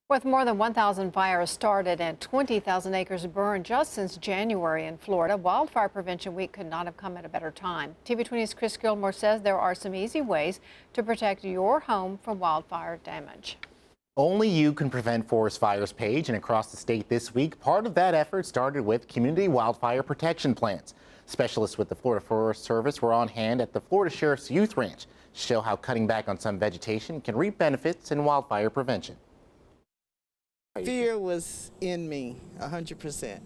With more than 1,000 fires started and 20,000 acres burned just since January in Florida, Wildfire Prevention Week could not have come at a better time. TV20's Chris Gilmore says there are some easy ways to protect your home from wildfire damage. Only You Can Prevent Forest Fires page, and across the state this week, part of that effort started with community wildfire protection plans. Specialists with the Florida Forest Service were on hand at the Florida Sheriff's Youth Ranch to show how cutting back on some vegetation can reap benefits in wildfire prevention. Fear was in me, 100%.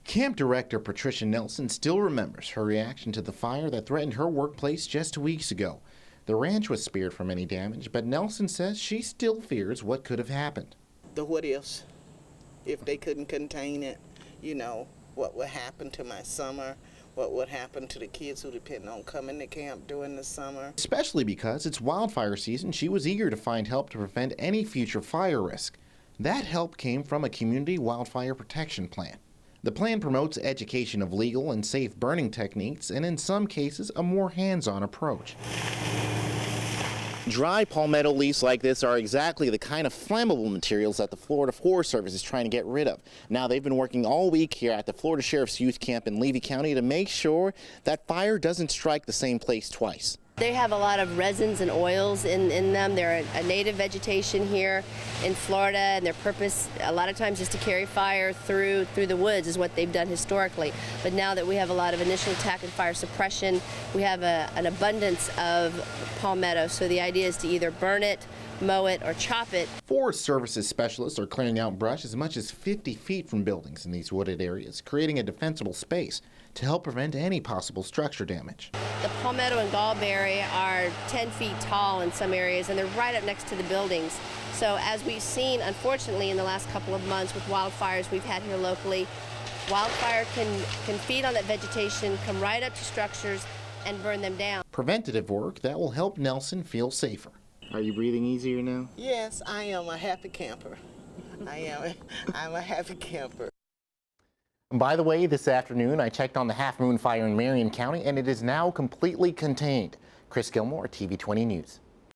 Camp Director Patricia Nelson still remembers her reaction to the fire that threatened her workplace just weeks ago. The ranch was spared from any damage, but Nelson says she still fears what could have happened. The what ifs. If they couldn't contain it, what would happen to my summer? What would happen to the kids who depend on coming to camp during the summer? Especially because it's wildfire season, she was eager to find help to prevent any future fire risk. That help came from a community wildfire protection plan. The plan promotes education of legal and safe burning techniques and, in some cases, a more hands-on approach. Dry palmetto leaves like this are exactly the kind of flammable materials that the Florida Forest Service is trying to get rid of. Now, they've been working all week here at the Florida Sheriff's Youth Camp in Levy County to make sure that fire doesn't strike the same place twice. They have a lot of resins and oils in them. They're a native vegetation here in Florida, and their purpose a lot of times is to carry fire through the woods is what they've done historically. But now that we have a lot of initial attack and fire suppression, we have an abundance of palmetto. So the idea is to either burn it, mow it, or chop it. Forest Services specialists are clearing out brush as much as 50 feet from buildings in these wooded areas, creating a defensible space to help prevent any possible structure damage. The palmetto and gallberry are 10 feet tall in some areas, and they're right up next to the buildings. So as we've seen, unfortunately, in the last couple of months with wildfires we've had here locally, wildfire can feed on that vegetation, come right up to structures, and burn them down. Preventative work that will help Nelson feel safer. Are you breathing easier now? Yes, I am a happy camper. I'm a happy camper. By the way, this afternoon I checked on the Half Moon Fire in Marion County, and it is now completely contained. Chris Gilmore, TV20 News.